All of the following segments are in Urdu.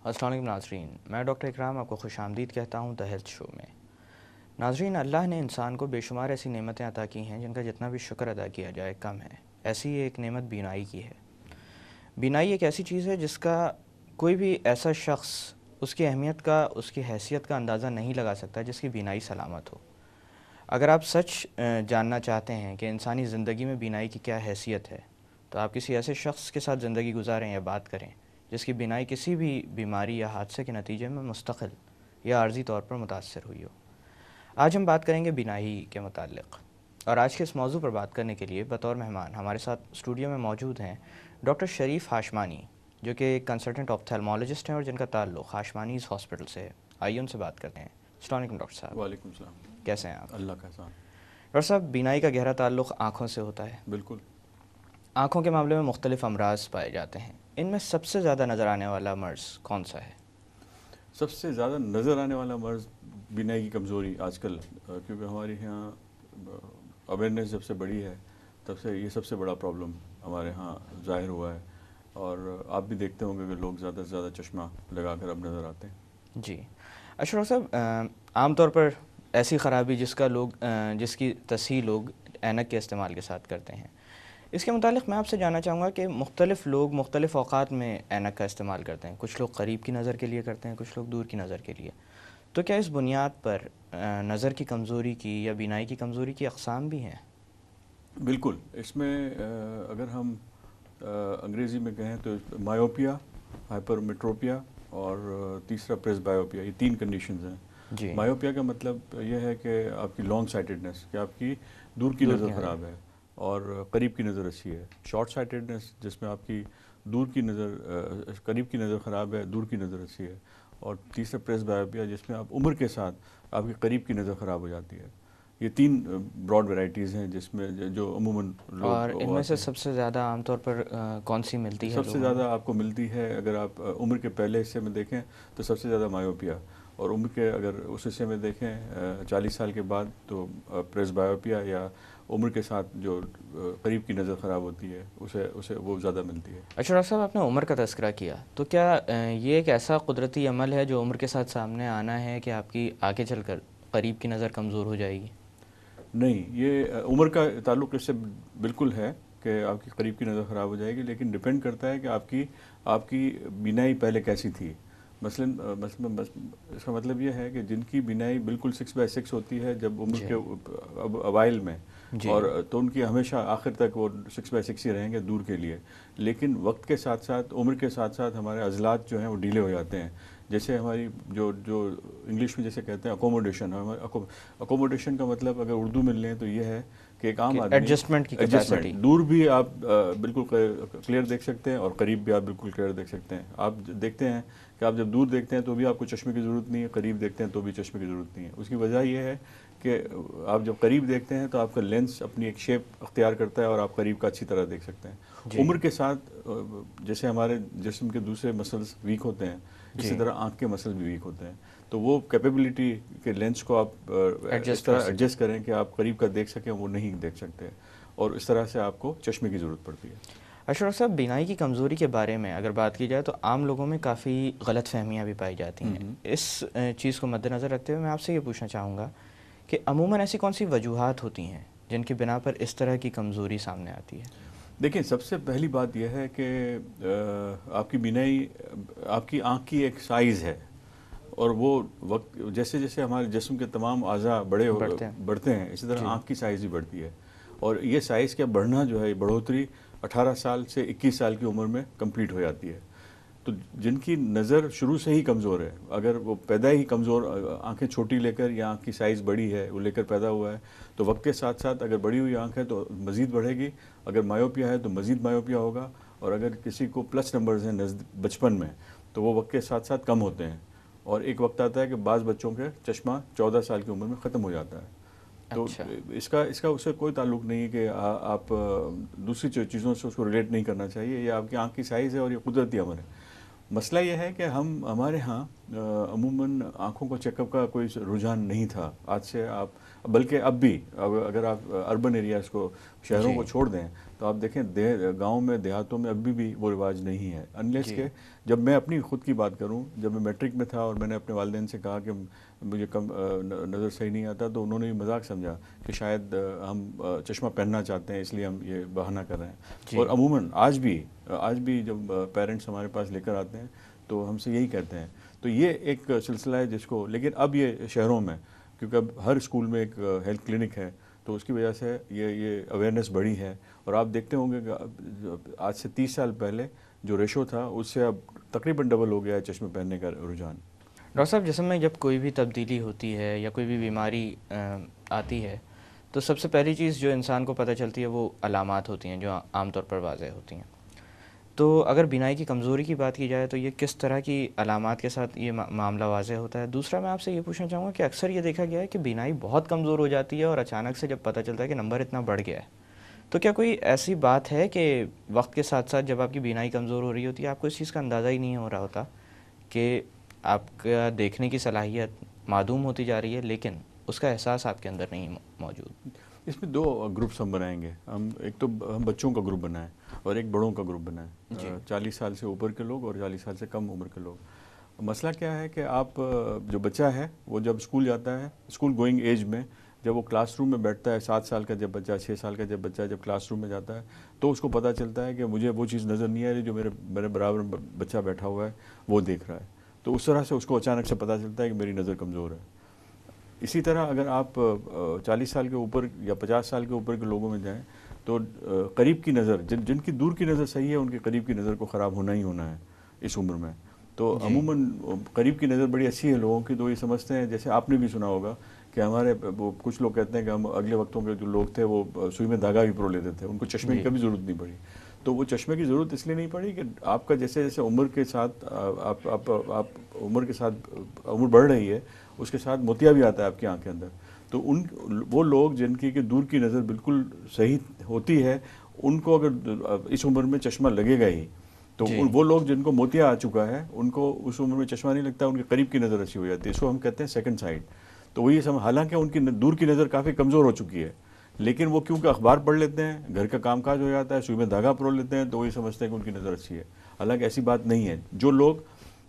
السلام علیکم ناظرین، میں ڈاکٹر اکرام آپ کو خوش آمدید کہتا ہوں دا ہیلتھ شو میں۔ ناظرین، اللہ نے انسان کو بے شمار ایسی نعمتیں عطا کی ہیں جن کا جتنا بھی شکر ادا کیا جائے کم ہے۔ ایسی ایک نعمت بینائی کی ہے۔ بینائی ایک ایسی چیز ہے جس کا کوئی بھی ایسا شخص اس کی اہمیت کا، اس کی حیثیت کا اندازہ نہیں لگا سکتا جس کی بینائی سلامت ہو۔ اگر آپ سچ جاننا چاہتے ہیں کہ انسانی زندگی میں بینائی کی کیا حیثیت ہے تو آپ کسی ایسے شخص کے ساتھ زندگی گزاریں یا بات کریں جس کی بینائی کسی بھی بیماری یا حادثے کے نتیجے میں مستقل یا عارضی طور پر متاثر ہوئی ہو۔ آج ہم بات کریں گے بینائی کے متعلق، اور آج کے اس موضوع پر بات کرنے کے لیے بطور مہمان ہمارے ساتھ اسٹوڈیو میں موجود ہیں ڈاکٹر شریف ہاشمانی، جو کہ ایک کنسلٹنٹ آپتھلمولوجسٹ ہیں اور جن کا تعلق ہاشمانیز ہاسپٹل سے ہے۔ آئیے ان سے بات کرتے ہیں۔ السلام علیکم ڈاکٹر صاحب۔ وعلیکم السلام۔ کیسے ہیں آپ؟ اللہ کا احسان۔ ڈاکٹر صاحب، بینائی کا گہرا تعلق آنکھوں سے ہوتا ہے۔ بالکل۔ آنکھوں کے معاملے میں مختلف امراض پائے جاتے ہیں، ان میں سب سے زیادہ نظر آنے والا مرض کون سا ہے؟ سب سے زیادہ نظر آنے والا مرض بینائی کی کمزوری آج کل، کیونکہ ہمارے یہاں اویئرنیس جب سے بڑھی ہے تب سے یہ سب سے بڑا پرابلم ہمارے ہاں ظاہر ہوا ہے، اور آپ بھی دیکھتے ہوں گے کہ لوگ زیادہ سے زیادہ چشمہ لگا کر اب نظر آتے ہیں۔ جی اشرف صاحب، عام طور پر ایسی خرابی جس کی تصحیح لوگ اینک کے استعمال کے ساتھ کرتے ہیں، اس کے متعلق میں آپ سے جاننا چاہوں گا کہ مختلف لوگ مختلف اوقات میں اینک کا استعمال کرتے ہیں۔ کچھ لوگ قریب کی نظر کے لیے کرتے ہیں، کچھ لوگ دور کی نظر کے لیے۔ تو کیا اس بنیاد پر نظر کی کمزوری کی یا بینائی کی کمزوری کی اقسام بھی ہیں؟ بالکل، اس میں اگر ہم انگریزی میں کہیں تو مایوپیا، ہائپرمیٹروپیا اور تیسرا پریس بایوپیا، یہ تین کنڈیشنز ہیں۔ جی۔ مایوپیا کا مطلب یہ ہے کہ آپ کی لانگ سائٹڈنس، کہ آپ کی دور کی نظر خراب ہے اور قریب کی نظر اچھی ہے۔ شارٹ سائٹڈنس جس میں آپ کی قریب کی نظر خراب ہے، دور کی نظر اچھی ہے۔ اور تیسرا پریس بایوپیا جس میں آپ عمر کے ساتھ آپ کی قریب کی نظر خراب ہو جاتی ہے۔ یہ تین براڈ ورائٹیز ہیں جس میں جو عموماً لوگ، اور ان میں سے سب سے زیادہ عام طور پر کون سی ملتی ہے؟ سب سے زیادہ آپ کو ملتی ہے، اگر آپ عمر کے پہلے حصے میں دیکھیں تو سب سے زیادہ مایوپیا، اور عمر کے اگر اس حصے میں دیکھیں 40 سال کے بعد تو پریس بایوپیا، یا عمر کے ساتھ جو قریب کی نظر خراب ہوتی ہے اسے وہ زیادہ ملتی ہے۔ اچھا ڈاکٹر صاحب، آپ نے عمر کا تذکرہ کیا، تو کیا یہ ایک ایسا قدرتی عمل ہے جو عمر کے ساتھ سامنے آنا ہے کہ آپ کی آگے چل کر قریب کی نظر کمزور ہو جائے گی؟ نہیں، یہ عمر کا تعلق اس سے بالکل ہے کہ آپ کی قریب کی نظر خراب ہو جائے گی، لیکن ڈپینڈ کرتا ہے کہ آپ کی بینائی پہلے کیسی تھی۔ مثلاً اس کا مطلب یہ ہے کہ جن کی بینائی بالکل 6/6 ہوتی ہے جب عمر کے اوائل میں، اور تو ان کی ہمیشہ آخر تک وہ 6/6 ہی رہیں گے دور کے لیے، لیکن وقت کے ساتھ ساتھ، عمر کے ساتھ ساتھ ہمارے عضلات جو ہیں وہ ڈھیلے ہو جاتے ہیں۔ جیسے ہماری جو انگلش میں جیسے کہتے ہیں اکوموڈیشن کا مطلب اگر اردو میں لیں تو یہ ہے کہ ایک عام آدمی ایڈجسٹمنٹ کی کیپیسٹی، دور بھی آپ بالکل کلیئر دیکھ سکتے ہیں اور قریب بھی آپ بالکل کلیئر دیکھ سکتے ہیں۔ آپ دیکھتے ہیں کہ آپ جب دور دیکھتے ہیں تو بھی آپ کو چشمے کی ضرورت نہیں ہے، قریب دیکھتے ہیں تو بھی چشمے کی ضرورت نہیں ہے۔ اس کی وجہ یہ ہے کہ آپ جب قریب دیکھتے ہیں تو آپ کا لینس اپنی ایک شیپ اختیار کرتا ہے اور آپ قریب کا اچھی طرح دیکھ سکتے ہیں۔ عمر کے ساتھ جیسے ہمارے جسم کے دوسرے مسلز ویک ہوتے ہیں، اسی طرح آنکھ کے مسل بھی ویک ہوتے ہیں، تو وہ کیپیبلٹی کے لینس کو آپ اس طرح ایڈجسٹ کریں کہ آپ قریب کا دیکھ سکیں، وہ نہیں دیکھ سکتے، اور اس طرح سے آپ کو چشمے کی ضرورت پڑتی ہے۔ اشرف صاحب، بینائی کی کمزوری کے بارے میں اگر بات کی جائے تو عام لوگوں میں کافی غلط فہمیاں بھی پائی جاتی ہیں۔ اس چیز کو مد نظر رکھتے ہوئے میں آپ سے یہ پوچھنا چاہوں گا کہ عموماً ایسی کون سی وجوہات ہوتی ہیں جن کی بنا پر اس طرح کی کمزوری سامنے آتی ہے؟ دیکھیں، سب سے پہلی بات یہ ہے کہ آپ کی بینائی، آپ کی آنکھ کی ایک سائز ہے، اور وہ وقت جیسے جیسے ہمارے جسم کے تمام اعضاء بڑھتے ہیں اسی طرح آنکھ کی سائز بھی بڑھتی ہے، اور یہ سائز کا بڑھنا جو ہے، بڑھوتری 18 سال سے 21 سال کی عمر میں کمپلیٹ ہو جاتی ہے۔ تو جن کی نظر شروع سے ہی کمزور ہے، اگر وہ پیدا ہی کمزور آنکھیں چھوٹی لے کر، یا آنکھ کی سائز بڑی ہے وہ لے کر پیدا ہوا ہے، تو وقت کے ساتھ ساتھ اگر بڑی ہوئی آنکھ ہے تو مزید بڑھے گی، اگر مایوپیا ہے تو مزید مایوپیا ہوگا، اور اگر کسی کو پلس نمبرز ہیں بچپن میں تو وہ وقت کے ساتھ ساتھ کم ہوتے ہیں، اور ایک وقت آتا ہے کہ بعض بچوں کے چشمہ 14 سال کی عمر میں ختم ہو جاتا ہے۔ تو اس کا اس سے کوئی تعلق نہیں ہے کہ آپ دوسری چیزوں سے اس کو ریلیٹ نہیں کرنا چاہیے، یہ آپ کی آنکھ کی سائز ہے اور یہ قدرتی امر ہے۔ مسئلہ یہ ہے کہ ہمارے ہاں عموماً آنکھوں کو چیک اپ کا کوئی رجحان نہیں تھا آج سے، بلکہ اب بھی اگر آپ اربن ایریاز کو، شہروں کو چھوڑ دیں تو آپ دیکھیں گاؤں میں دیہاتوں میں ابھی بھی وہ رواج نہیں ہے، انلیس کہ جب میں اپنی خود کی بات کروں، جب میں میٹرک میں تھا اور میں نے اپنے والدین سے کہا کہ مجھے کم نظر صحیح نہیں آتا، تو انہوں نے بھی مذاق سمجھا کہ شاید ہم چشمہ پہننا چاہتے ہیں اس لیے ہم یہ بہانہ کر رہے ہیں. اور عموماً آج بھی جب پیرنٹس ہمارے پاس لے کر آتے ہیں تو ہم سے یہی کہتے ہیں. تو یہ ایک سلسلہ ہے جس کو، لیکن اب یہ شہروں میں، کیونکہ اب ہر اسکول میں ایک ہیلتھ کلینک ہے، تو اس کی وجہ سے یہ اویئرنیس بڑھی ہے. اور آپ دیکھتے ہوں گے کہ آج سے 30 سال پہلے جو ریشو تھا اس سے اب تقریباً ڈبل ہو گیا ہے چشمے پہننے کا رجحان. ڈاکٹر صاحب، جسم میں جب کوئی بھی تبدیلی ہوتی ہے یا کوئی بھی بیماری آتی ہے تو سب سے پہلی چیز جو انسان کو پتہ چلتی ہے وہ علامات ہوتی ہیں، جو عام طور پر واضح ہوتی ہیں. تو اگر بینائی کی کمزوری کی بات کی جائے تو یہ کس طرح کی علامات کے ساتھ یہ معاملہ واضح ہوتا ہے؟ دوسرا میں آپ سے یہ پوچھنا چاہوں گا کہ اکثر یہ دیکھا گیا ہے کہ بینائی بہت کمزور ہو جاتی ہے اور اچانک سے جب پتہ چلتا ہے کہ نمبر اتنا بڑھ گیا ہے، تو کیا کوئی ایسی بات ہے کہ وقت کے ساتھ ساتھ جب آپ کی بینائی کمزور ہو رہی ہوتی ہے آپ کو اس چیز کا اندازہ ہی نہیں ہو رہا ہوتا کہ آپ کا دیکھنے کی صلاحیت معدوم ہوتی جا رہی ہے، لیکن اس کا احساس آپ کے اندر نہیں موجود؟ اس میں 2 گروپس ہم بنائیں گے. ایک تو ہم بچوں کا گروپ بنائیں اور ایک بڑوں کا گروپ بنائیں. 40 سال سے اوپر کے لوگ اور 40 سال سے کم عمر کے لوگ. مسئلہ کیا ہے کہ آپ جو بچہ ہے وہ جب اسکول جاتا ہے، اسکول گوئنگ ایج میں، جب وہ کلاس روم میں بیٹھتا ہے، 7 سال کا جب بچہ، 6 سال کا جب بچہ جب کلاس روم میں جاتا ہے تو اس کو پتہ چلتا ہے کہ مجھے وہ چیز نظر نہیں آ رہی جو میرے برابر بچہ بیٹھا ہوا ہے وہ دیکھ رہا ہے. تو اس طرح سے اس کو اچانک سے پتہ چلتا ہے کہ میری نظر کمزور ہے. اسی طرح اگر آپ 40 سال کے اوپر یا 50 سال کے اوپر کے لوگوں میں جائیں تو قریب کی نظر، جن کی دور کی نظر صحیح ہے ان کے قریب کی نظر کو خراب ہونا ہی ہونا ہے اس عمر میں. تو عموماً قریب کی نظر بڑی اچھی ہے لوگوں کی، تو یہ سمجھتے ہیں، جیسے آپ نے بھی سنا ہوگا کہ ہمارے کچھ لوگ کہتے ہیں کہ ہم اگلے وقتوں کے جو لوگ تھے وہ سوئی میں دھاگا بھی پرو لیتے تھے، ان کو چشمے کی کبھی ضرورت نہیں پڑی. تو وہ چشمے کی ضرورت اس لیے نہیں پڑی کہ آپ کا جیسے جیسے عمر کے ساتھ آپ عمر کے ساتھ عمر بڑھ رہی ہے اس کے ساتھ موتیا بھی آتا ہے آپ کی آنکھ کے اندر. تو وہ لوگ جن کی کہ دور کی نظر بالکل صحیح ہوتی ہے ان کو اگر اس عمر میں چشمہ لگے گا ہی، تو وہ لوگ جن کو موتیا آ چکا ہے ان کو اس عمر میں چشمہ نہیں لگتا، ان کے قریب کی نظر اچھی ہو جاتی ہے. اس کو ہم کہتے ہیں سیکنڈ سائٹ. تو وہی حالانکہ ان کی دور کی نظر کافی کمزور ہو چکی ہے، لیکن وہ کیونکہ اخبار پڑھ لیتے ہیں، گھر کا کام کاج ہو جاتا ہے، سوئی میں دھاگا پرو لیتے ہیں، تو وہی سمجھتے ہیں کہ ان کی نظر اچھی ہے. حالانکہ ایسی بات نہیں ہے. جو لوگ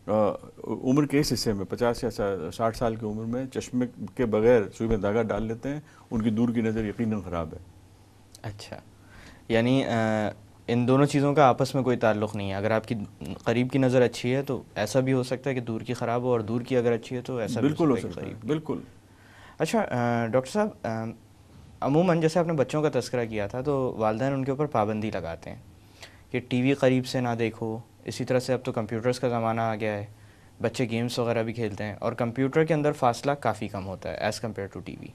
عمر کے اس حصے میں 50 یا 60 سال کی عمر میں چشمے کے بغیر سوئی میں دھاگا ڈال لیتے ہیں ان کی دور کی نظر یقیناً خراب ہے. اچھا، یعنی ان دونوں چیزوں کا آپس میں کوئی تعلق نہیں ہے. اگر آپ کی قریب کی نظر اچھی ہے تو ایسا بھی ہو سکتا ہے کہ دور کی خراب ہو، اور دور کی اگر اچھی ہے تو ایسا بھی بالکل ہو سکتا ہے. بالکل. اچھا ڈاکٹر صاحب، عموماً جیسے آپ نے بچوں کا تذکرہ کیا تھا تو والدین ان کے اوپر پابندی لگاتے ہیں کہ ٹی وی قریب سے نہ دیکھو. اسی طرح سے اب تو کمپیوٹرز کا زمانہ آ گیا ہے، بچے گیمز وغیرہ بھی کھیلتے ہیں اور کمپیوٹر کے اندر فاصلہ کافی کم ہوتا ہے as compare to T V.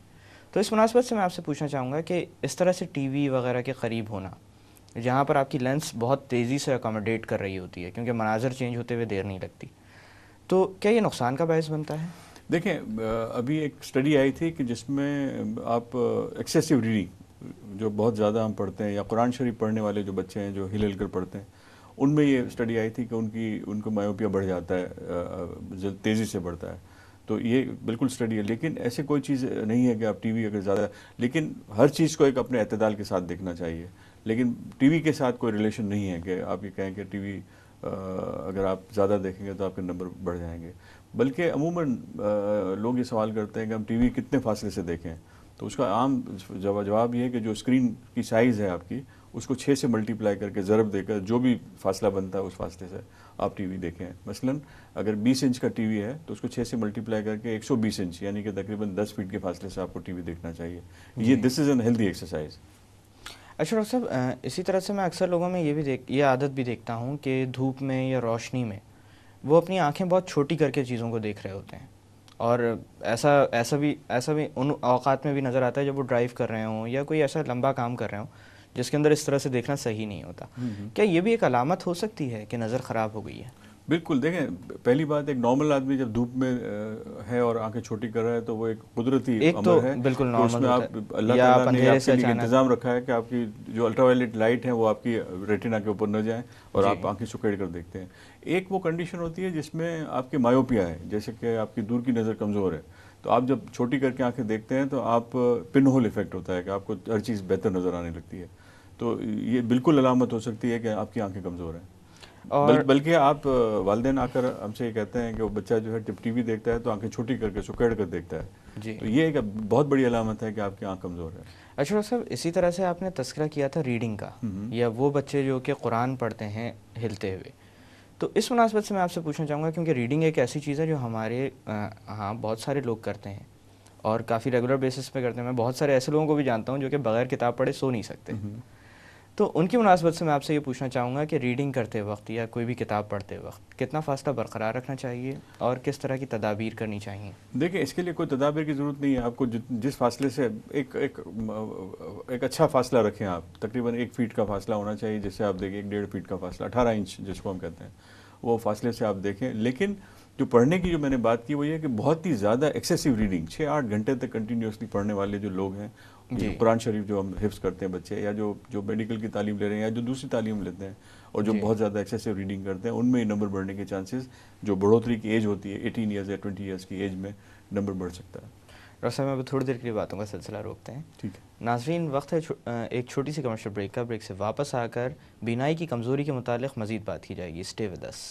تو اس مناسبت سے میں آپ سے پوچھنا چاہوں گا کہ اس طرح سے ٹی وی وغیرہ کے قریب ہونا، جہاں پر آپ کی لینس بہت تیزی سے اکاموڈیٹ کر رہی ہوتی ہے کیونکہ مناظر چینج ہوتے ہوئے دیر نہیں لگتی، تو کیا یہ نقصان کا باعث بنتا ہے؟ دیکھیں، ابھی ایک اسٹڈی آئی تھی کہ جس میں آپ ایکسیسو ریڈنگ جو بہت زیادہ ہم پڑھتے ہیں، یا قرآن شریف پڑھنے والے جو بچے ہیں جو ہل ہل کر پڑھتے ہیں، ان میں یہ اسٹڈی آئی تھی کہ ان کو مایوپیا بڑھ جاتا ہے، تیزی سے بڑھتا ہے. تو یہ بالکل اسٹڈی ہے، لیکن ایسے کوئی چیز نہیں ہے کہ آپ ٹی وی اگر زیادہ، لیکن ہر چیز کو ایک اپنے اعتدال کے ساتھ دیکھنا چاہیے. لیکن ٹی وی کے ساتھ کوئی ریلیشن نہیں ہے کہ آپ یہ کہیں کہ ٹی وی اگر آپ زیادہ دیکھیں گے تو آپ کے نمبر بڑھ جائیں گے. بلکہ عموماً لوگ یہ سوال کرتے ہیں کہ ہم ٹی وی کتنے فاصلے سے دیکھیں. تو اس کا عام جواب یہ ہے کہ جو اسکرین کی سائز ہے آپ کی، اس کو 6 سے ملٹیپلائی کر کے ضرب دے کر جو بھی فاصلہ بنتا ہے اس فاصلے سے آپ ٹی وی دیکھیں. مثلاً اگر 20 انچ کا ٹی وی ہے تو اس کو 6 سے ملٹیپلائی کر کے 120 انچ یعنی کہ تقریباً 10 فٹ کے فاصلے سے آپ کو ٹی وی دیکھنا چاہیے. یہ دس از این ہیلدی ایکسرسائز. اچھا ڈاکٹر صاحب، اسی طرح سے میں اکثر لوگوں میں یہ عادت بھی دیکھتا ہوں کہ دھوپ میں یا روشنی میں وہ اپنی آنکھیں بہت چھوٹی کر کے چیزوں کو دیکھ رہے ہوتے ہیں، اور ایسا بھی ان اوقات میں بھی نظر آتا ہے جب وہ ڈرائیو کر رہے ہوں یا کوئی ایسا لمبا کام کر رہے ہوں جس کے اندر اس طرح سے دیکھنا صحیح نہیں ہوتا. کیا یہ بھی ایک علامت ہو سکتی ہے کہ نظر خراب ہو گئی ہے؟ بالکل. دیکھیں، پہلی بات، ایک نارمل آدمی جب دھوپ میں ہے اور آنکھیں چھوٹی کر رہا ہے تو وہ ایک قدرتی امر ہے. بالکل تو اس میں اللہ تعالیٰ نے آپ کے لیے انتظام رکھا ہے کہ آپ کی جو الٹرا وائلٹ لائٹ ہے وہ آپ کی ریٹنا کے اوپر نہ جائیں اور آپ آنکھیں سکیڑ کر دیکھتے ہیں. ایک وہ کنڈیشن ہوتی ہے جس میں آپ کی مایوپیا ہے، جیسے کہ آپ کی دور کی نظر کمزور ہے. تو آپ جب چھوٹی کر کے آنکھیں دیکھتے ہیں تو آپ پن ہول ایفیکٹ ہوتا ہے کہ آپ کو ہر چیز بہتر نظر آنے لگتی ہے. تو یہ بالکل علامت ہو سکتی ہے کہ آپ کی آنکھیں کمزور ہیں. اور بلکہ آپ والدین آ کر ہم سے یہ کہتے ہیں کہ وہ بچہ جو ہے جب ٹی وی دیکھتا ہے تو آنکھیں چھوٹی کر کے سکیڑ کر دیکھتا ہے, جی تو یہ ایک بہت بڑی علامت ہے کہ آپ کی آنکھ کمزور ہے. اچھا صاحب, اسی طرح سے آپ نے تذکرہ کیا تھا ریڈنگ کا, یا وہ بچے جو کہ قرآن پڑھتے ہیں ہلتے ہوئے, تو اس مناسبت سے میں آپ سے پوچھنا چاہوں گا, کیونکہ ریڈنگ ایک ایسی چیز ہے جو ہمارے ہاں بہت سارے لوگ کرتے ہیں اور کافی ریگولر بیسس پہ کرتے ہیں. میں بہت سارے ایسے لوگوں کو بھی جانتا ہوں جو کہ بغیر کتاب پڑھے سو نہیں سکتے. تو ان کی مناسبت سے میں آپ سے یہ پوچھنا چاہوں گا کہ ریڈنگ کرتے وقت یا کوئی بھی کتاب پڑھتے وقت کتنا فاصلہ برقرار رکھنا چاہیے اور کس طرح کی تدابیر کرنی چاہیے؟ دیکھیں, اس کے لیے کوئی تدابیر کی ضرورت نہیں ہے. آپ کو جس فاصلے سے ایک اچھا فاصلہ رکھیں آپ, تقریباً 1 فیٹ کا فاصلہ ہونا چاہیے, جس سے آپ دیکھیں 1.5 فیٹ کا فاصلہ, 18 انچ جس کو ہم کہتے ہیں, وہ فاصلے سے آپ دیکھیں. لیکن جو پڑھنے کی جو میں نے بات کی وہ یہ کہ بہت ہی زیادہ ایکسیسو ریڈنگ, 6-8 گھنٹے تک کنٹینیوسلی پڑھنے والے جو لوگ ہیں, قرآن شریف جو ہم حفظ کرتے ہیں بچے, یا جو میڈیکل کی تعلیم لے رہے ہیں یا جو دوسری تعلیم لیتے ہیں اور جو بہت زیادہ ایکسیسو ریڈنگ کرتے ہیں, ان میں نمبر بڑھنے کے چانسز, جو بڑھوتری کی ایج ہوتی ہے 18 ایئرز یا 20 ایئرز کی ایج میں, نمبر بڑھ سکتا ہے. ڈاکٹر صاحب, میں تھوڑی دیر کے لیے باتوں کا سلسلہ روکتے ہیں. ٹھیک ہے ناظرین, وقت ہے ایک چھوٹی سی کمرشل بریک کا. بریک سے واپس آ کر بینائی کی کمزوری کے متعلق مزید بات کی جائے گی. Stay with us.